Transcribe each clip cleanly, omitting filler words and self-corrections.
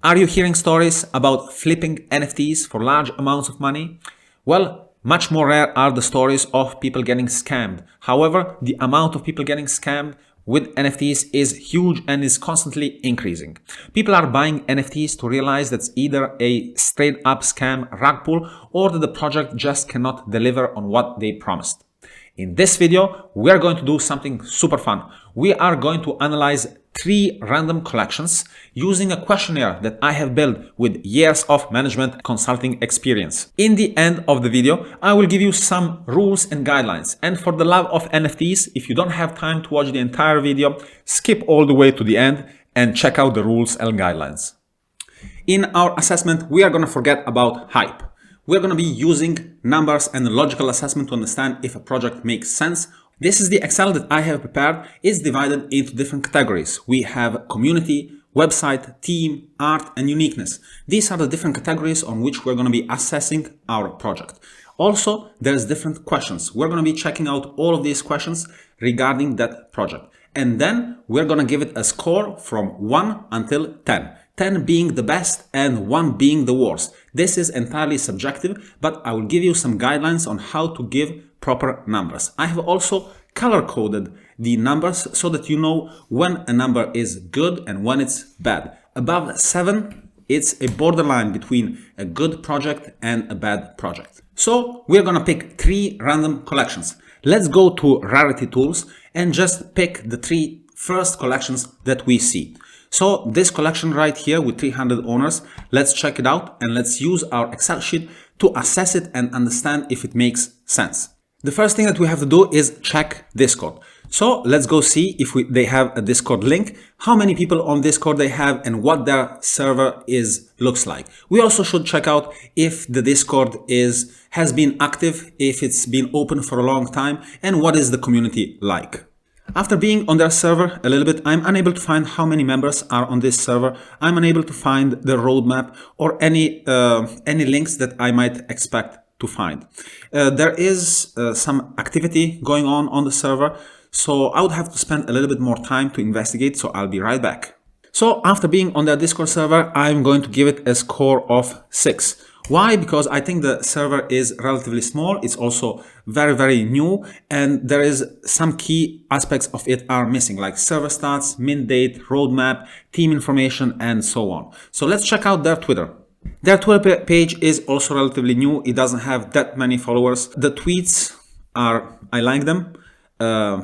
Are you hearing stories about flipping NFTs for large amounts of money? Well, much more rare are the stories of people getting scammed. However, the amount of people getting scammed with NFTs is huge and is constantly increasing. People are buying NFTs to realize that's either a straight up scam rug pull or that the project just cannot deliver on what they promised. In this video, we are going to do something super fun. We are going to analyze 3 random collections using a questionnaire that I have built with years of management consulting experience. In the end of the video, I will give you some rules and guidelines. And for the love of NFTs, if you don't have time to watch the entire video, skip all the way to the end and check out the rules and guidelines. In our assessment, we are going to forget about hype. We're going to be using numbers and logical assessment to understand if a project makes sense. This is the Excel that I have prepared. It's divided into different categories. We have community, website, team, art, and uniqueness. These are the different categories on which we're going to be assessing our project. Also, there's different questions. We're going to be checking out all of these questions regarding that project. And then we're going to give it a score from 1 until 10. 10 being the best and 1 being the worst. This is entirely subjective, but I will give you some guidelines on how to give proper numbers. I have also color-coded the numbers so that you know when a number is good and when it's bad. Above 7, it's a borderline between a good project and a bad project. So we're gonna pick 3 random collections. Let's go to Rarity Tools and just pick the 3 first collections that we see. So this collection right here with 300 owners, let's check it out and let's use our Excel sheet to assess it and understand if it makes sense. The first thing that we have to do is check Discord. So let's go see if they have a Discord link, how many people on Discord they have and what their server looks like. We also should check out if the Discord has been active, if it's been open for a long time, and what is the community like. After being on their server a little bit, I'm unable to find how many members are on this server. I'm unable to find the roadmap or any links that I might expect to find. There is some activity going on the server, so I would have to spend a little bit more time to investigate, so I'll be right back. So after being on their Discord server, I'm going to give it a score of 6. Why? Because I think the server is relatively small. It's also very, very new, and there is some key aspects of it are missing, like server stats, mint date, roadmap, team information, and so on. So let's check out their Twitter. Their Twitter page is also relatively new. It doesn't have that many followers. The tweets I like them. I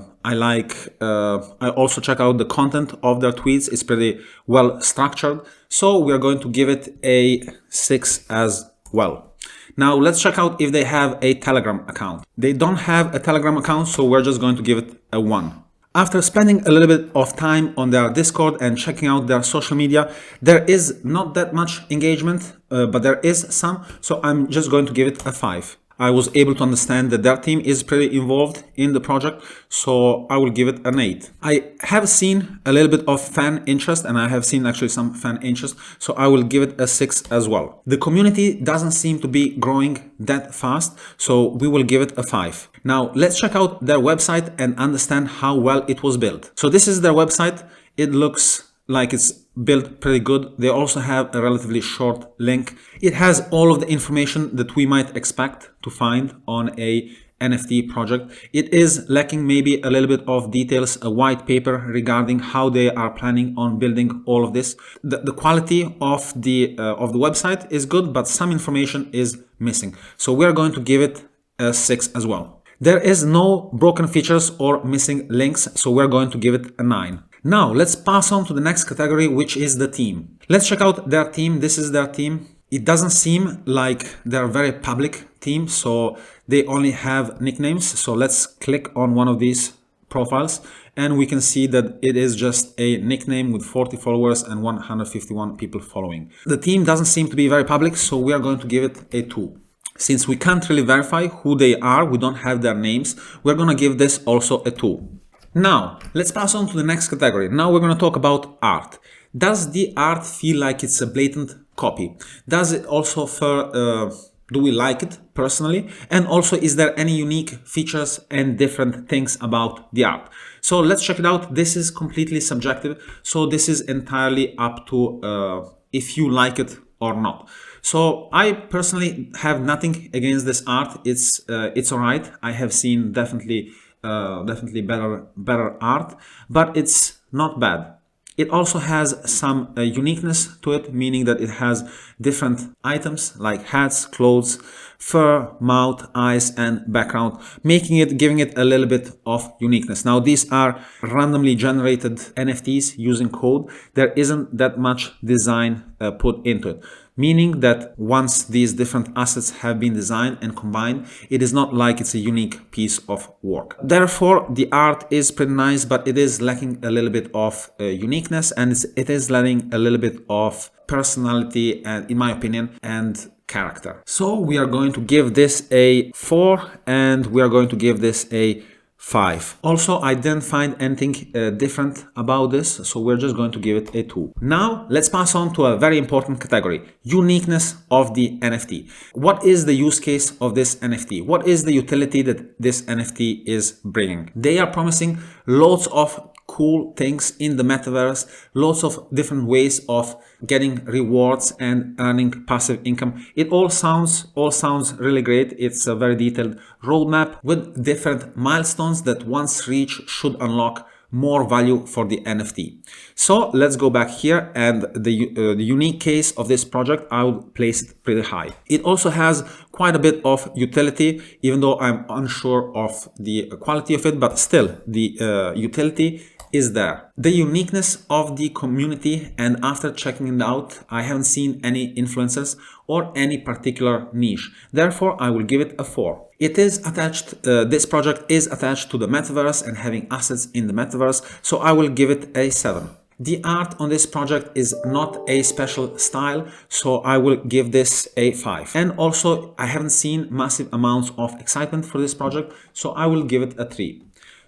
also check out the content of their tweets. It's pretty well structured. So we are going to give it a 6 as well. Now let's check out if they have a Telegram account. They don't have a Telegram account, so we're just going to give it a 1. After spending a little bit of time on their Discord and checking out their social media, there is not that much engagement, but there is some, so I'm just going to give it a 5. I was able to understand that their team is pretty involved in the project, so I will give it an 8. I have seen a little bit of fan interest, and I have seen actually some fan interest, so I will give it a 6 as well. The community doesn't seem to be growing that fast, so we will give it a 5. Now let's check out their website and understand how well it was built. So this is their website. It looks like it's built pretty good. They also have a relatively short link. It has all of the information that we might expect to find on a NFT project. It is lacking maybe a little bit of details, a white paper regarding how they are planning on building all of this. The quality of the website is good, but some information is missing. So we're going to give it a 6 as well. There is no broken features or missing links, so we're going to give it a 9. Now let's pass on to the next category, which is the team. Let's check out their team. This is their team. It doesn't seem like they're a very public team, so they only have nicknames. So let's click on one of these profiles and we can see that it is just a nickname with 40 followers and 151 people following. The team doesn't seem to be very public, so we are going to give it a 2. Since we can't really verify who they are, we don't have their names, we're going to give this also a 2. Now, let's pass on to the next category. Now we're going to talk about art. Does the art feel like it's a blatant copy? Does it also do we like it personally? And also, is there any unique features and different things about the art? So let's check it out. This is completely subjective. So this is entirely up to if you like it or not. So I personally have nothing against this art. It's all right. I have seen definitely better art, but it's not bad. It also has some uniqueness to it, meaning that it has different items like hats, clothes, fur, mouth, eyes, and background, giving it a little bit of uniqueness. Now, these are randomly generated NFTs using code. There isn't that much design put into it, meaning that once these different assets have been designed and combined, it is not like it's a unique piece of work. Therefore, the art is pretty nice, but it is lacking a little bit of uniqueness, and it is lacking a little bit of personality, and in my opinion, and character. So we are going to give this a 4, and we are going to give this a 5. Also, I didn't find anything different about this, so we're just going to give it a 2. Now, let's pass on to a very important category: uniqueness of the NFT. What is the use case of this NFT? What is the utility that this NFT is bringing? They are promising loads of cool things in the metaverse, lots of different ways of getting rewards and earning passive income. It all sounds really great. It's a very detailed roadmap with different milestones that once reached should unlock more value for the NFT. So let's go back here, and the unique case of this project, I would place it pretty high. It also has quite a bit of utility, even though I'm unsure of the quality of it, but still the utility is there. The uniqueness of the community, and after checking it out, I haven't seen any influencers or any particular niche. Therefore, I will give it a 4. It is attached, this project is attached to the metaverse and having assets in the metaverse, so I will give it a 7. The art on this project is not a special style, so I will give this a 5. And also, I haven't seen massive amounts of excitement for this project, so I will give it a 3.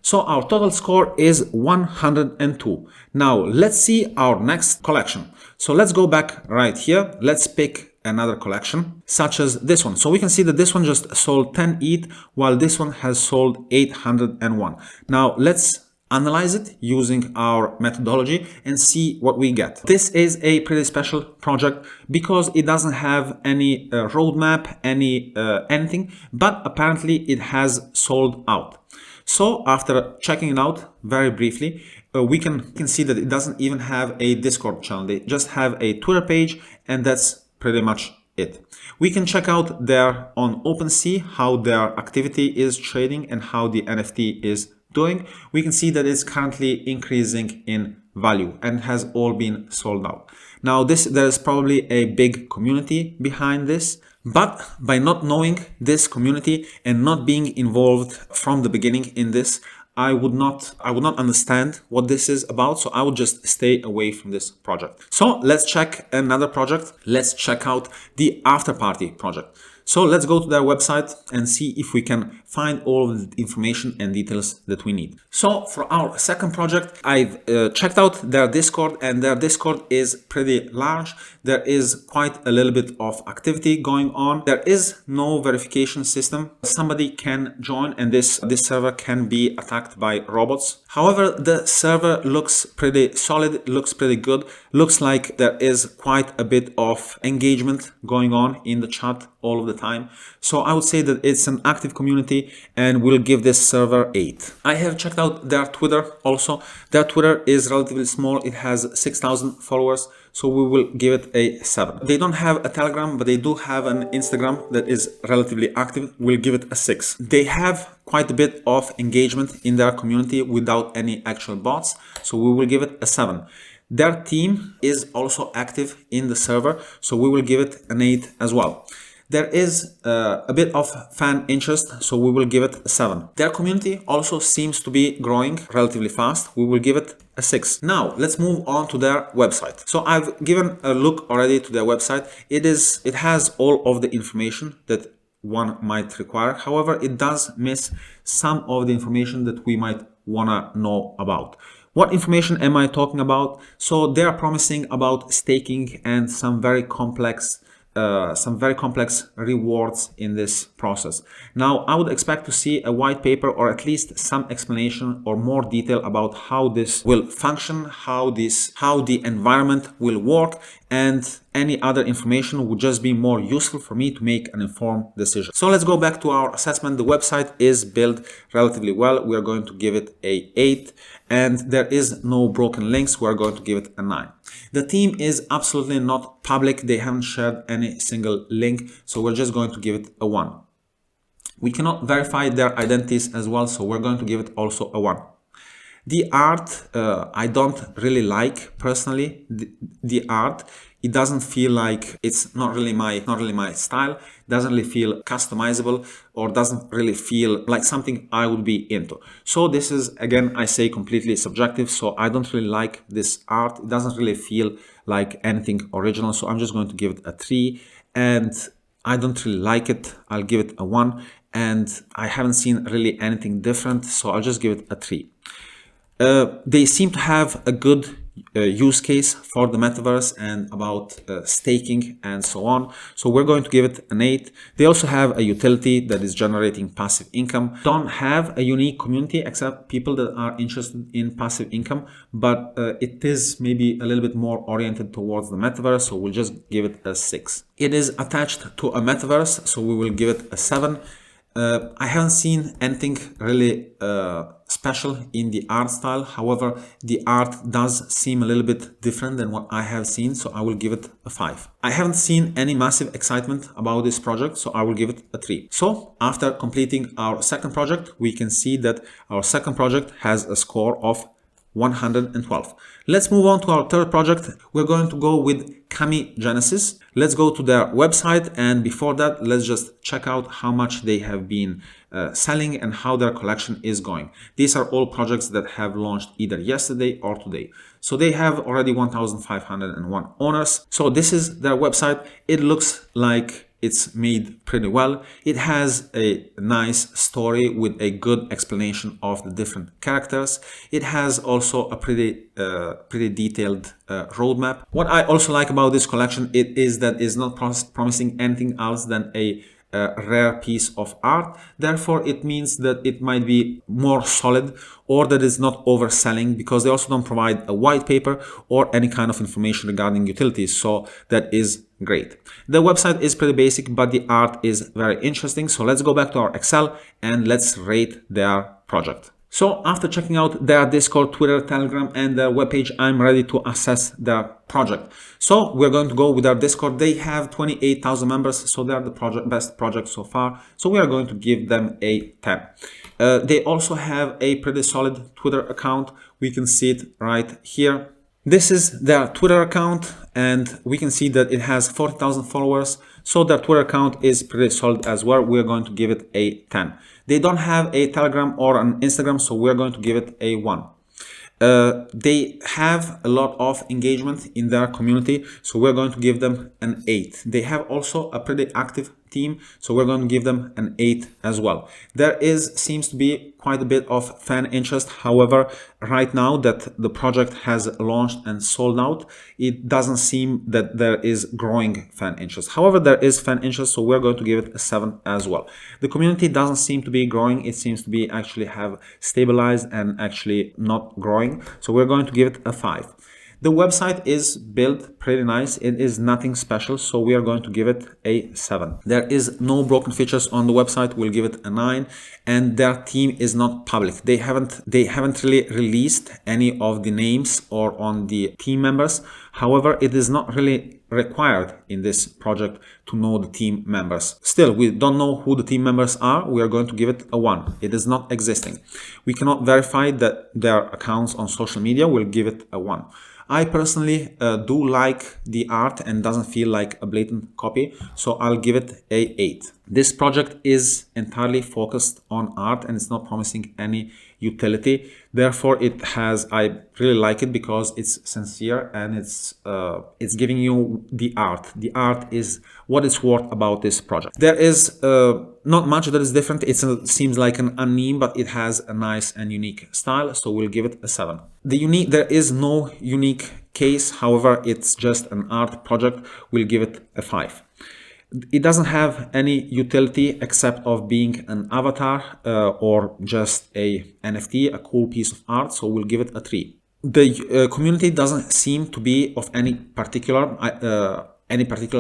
So our total score is 102. Now let's see our next collection. So let's go back right here. Let's pick another collection such as this one. So we can see that this one just sold 10 ETH while this one has sold 801. Now let's analyze it using our methodology and see what we get. This is a pretty special project because it doesn't have any roadmap, anything, but apparently it has sold out. So after checking it out very briefly, we can see that it doesn't even have a Discord channel. They just have a Twitter page, and that's pretty much it. We can check out there on OpenSea how their activity is trading and how the NFT is doing. We can see that it's currently increasing in value and has all been sold out. Now there's probably a big community behind this, but by not knowing this community and not being involved from the beginning in this, I would not understand what this is about, so I would just stay away from this project. So let's check another project. Let's check out the Afterparty project. So let's go to their website and see if we can find all of the information and details that we need. So for our second project, I've checked out their Discord, and their Discord is pretty large. There is quite a little bit of activity going on. There is no verification system. Somebody can join and this server can be attacked by robots. However, the server looks pretty solid, looks pretty good. Looks like there is quite a bit of engagement going on in the chat all of the time. So I would say that it's an active community, and we'll give this server 8. I have checked out their Twitter also. Their Twitter is relatively small. It has 6,000 followers. So we will give it a 7. They don't have a Telegram, but they do have an Instagram that is relatively active. We'll give it a 6. They have quite a bit of engagement in their community without any actual bots. So we will give it a 7. Their team is also active in the server. So we will give it an 8 as well. There is a bit of fan interest, so we will give it a 7. Their community also seems to be growing relatively fast. We will give it a 6. Now, let's move on to their website. So I've given a look already to their website. It has all of the information that one might require. However, it does miss some of the information that we might want to know about. What information am I talking about? So they are promising about staking and some very complex some very complex rewards in this process. Now, I would expect to see a white paper or at least some explanation or more detail about how this will function, how the environment will work, and any other information would just be more useful for me to make an informed decision. So let's go back to our assessment. The website is built relatively well. We are going to give it a 8, and there is no broken links. We are going to give it a 9. The team is absolutely not public. They haven't shared any single link, so we're just going to give it a 1. We cannot verify their identities as well, so we're going to give it also a 1. The art, I don't really like personally. The art, it doesn't feel like, it's not really my style. Doesn't really feel customizable, or doesn't really feel like something I would be into. So this is, again, I say completely subjective. So I don't really like this art. It doesn't really feel like anything original. So I'm just going to give it a 3, and I don't really like it. I'll give it a 1, and I haven't seen really anything different. So I'll just give it a 3. They seem to have a good use case for the metaverse and about staking and so on. So we're going to give it an 8. They also have a utility that is generating passive income. Don't have a unique community except people that are interested in passive income, but it is maybe a little bit more oriented towards the metaverse. So we'll just give it a 6. It is attached to a metaverse, so we will give it a 7. I haven't seen anything really special in the art style. However, the art does seem a little bit different than what I have seen, so I will give it a 5. I haven't seen any massive excitement about this project, so I will give it a 3. So after completing our second project, we can see that our second project has a score of 112. Let's move on to our third project. We're going to go with Kami Genesis. Let's go to their website, and before that, let's just check out how much they have been selling and how their collection is going. These are all projects that have launched either yesterday or today. So they have already 1,501 owners. So this is their website. It looks like it's made pretty well. It has a nice story with a good explanation of the different characters. It has also a pretty detailed roadmap. What I also like about this collection is that it's not promising anything else than a rare piece of art. Therefore, it means that it might be more solid, or that it's not overselling, because they also don't provide a white paper or any kind of information regarding utilities. So that is great. The website is pretty basic, but the art is very interesting. So let's go back to our Excel and let's rate their project. So after checking out their Discord, Twitter, Telegram, and their webpage, I'm ready to assess their project. So we're going to go with our Discord. They have 28,000 members, so they are the best project so far. So we are going to give them a 10. They also have a pretty solid Twitter account. We can see it right here. This is their Twitter account, and we can see that it has 40,000 followers. So their Twitter account is pretty solid as well. We're going to give it a 10. They don't have a Telegram or an Instagram, so we're going to give it a 1. They have a lot of engagement in their community, so we're going to give them an 8. They have also a pretty active team, so we're going to give them an 8 as well. There seems to be quite a bit of fan interest. However, right now that the project has launched and sold out, it doesn't seem that there is growing fan interest. However, there is fan interest, so we're going to give it a 7 as well. The community doesn't seem to be growing. It seems to be actually have stabilized and actually not growing. So we're going to give it a 5. The website is built pretty nice. It is nothing special, so we are going to give it a 7. There is no broken features on the website. We'll give it a 9. And their team is not public. They haven't really released any of the names or on the team members. However, it is not really required in this project to know the team members. Still, we don't know who the team members are. We are going to give it a 1. It is not existing. We cannot verify that their accounts on social media. We'll give it a 1. I personally do like the art and doesn't feel like a blatant copy, so I'll give it a 8. This project is entirely focused on art and it's not promising any utility. Therefore, I really like it because it's sincere and it's giving you the art. The art is what it's worth about this project. There is not much that is different. It seems like an anime, but it has a nice and unique style, so we'll give it a 7. There is no unique case, however, it's just an art project. We'll give it a 5. It doesn't have any utility except of being an avatar or just a NFT, a cool piece of art, so we'll give it a 3. The community doesn't seem to be of any particular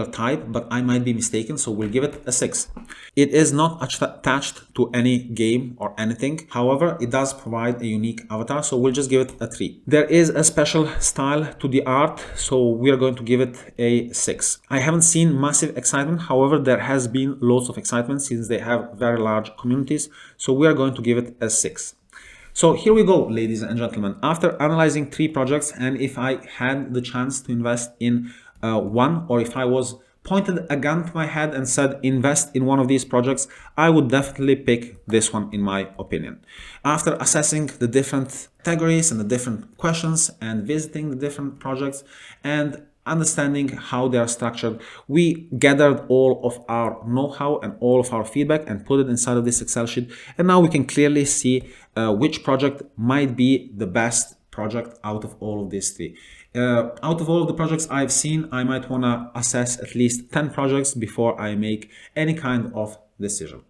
type, but I might be mistaken, so we'll give it a 6. It is not attached to any game or anything. However, it does provide a unique avatar, so we'll just give it a 3. There is a special style to the art, so we are going to give it a 6. I haven't seen massive excitement. However, there has been lots of excitement since they have very large communities, so we are going to give it a 6. So here we go, ladies and gentlemen. After analyzing 3 projects, and if I had the chance to invest in one, or if I was pointed a gun to my head and said invest in one of these projects, I would definitely pick this one, in my opinion. After assessing the different categories and the different questions and visiting the different projects and understanding how they are structured, we gathered all of our know-how and all of our feedback and put it inside of this Excel sheet, and now we can clearly see which project might be the best project out of all of these 3. Out of all of the projects I've seen, I might want to assess at least 10 projects before I make any kind of decision.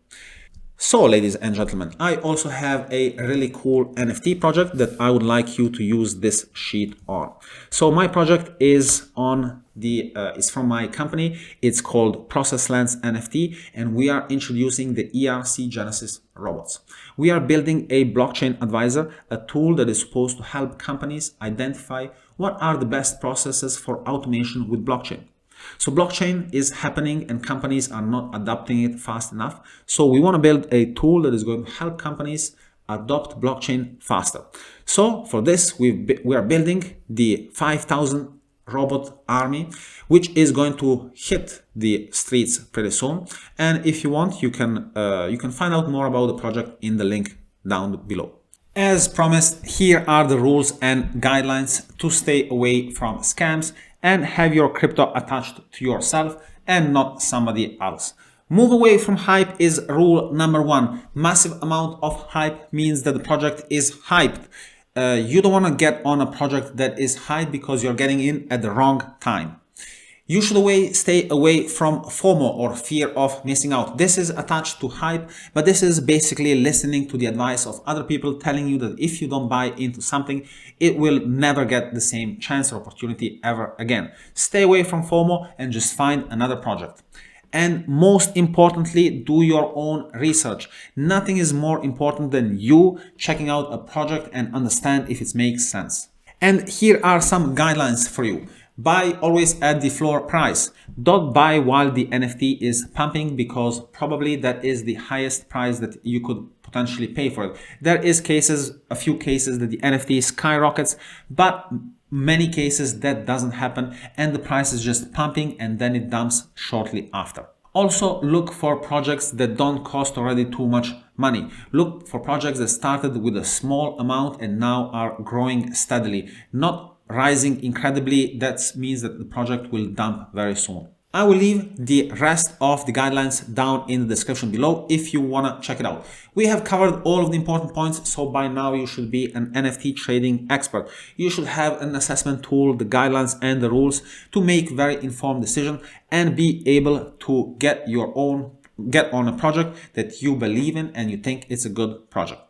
So, ladies and gentlemen, I also have a really cool NFT project that I would like you to use this sheet on. So my project is is from my company. It's called ProcessLens NFT, and we are introducing the ERC Genesis robots. We are building a blockchain advisor, a tool that is supposed to help companies identify what are the best processes for automation with blockchain. So blockchain is happening and companies are not adopting it fast enough. So we want to build a tool that is going to help companies adopt blockchain faster. So for this, we are building the 5,000 robot army, which is going to hit the streets pretty soon. And if you want, you can find out more about the project in the link down below. As promised, here are the rules and guidelines to stay away from scams and have your crypto attached to yourself and not somebody else. Move away from hype is rule number 1. Massive amount of hype means that the project is hyped. You don't want to get on a project that is hyped because you're getting in at the wrong time. You should stay away from FOMO, or fear of missing out. This is attached to hype, but this is basically listening to the advice of other people telling you that if you don't buy into something, it will never get the same chance or opportunity ever again. Stay away from FOMO and just find another project. And most importantly, do your own research. Nothing is more important than you checking out a project and understand if it makes sense. And here are some guidelines for you. Buy always at the floor price. Don't buy while the NFT is pumping, because probably that is the highest price that you could potentially pay for it. There is a few cases that the NFT skyrockets, but many cases that doesn't happen and the price is just pumping and then it dumps shortly after. Also, look for projects that don't cost already too much money. Look for projects that started with a small amount and now are growing steadily, not rising incredibly. That means that the project will dump very soon. I will leave the rest of the guidelines down in the description below if you want to check it out. We have covered all of the important points, so by now you should be an NFT trading expert. You should have an assessment tool, the guidelines and the rules to make very informed decision and be able to get on a project that you believe in and you think it's a good project.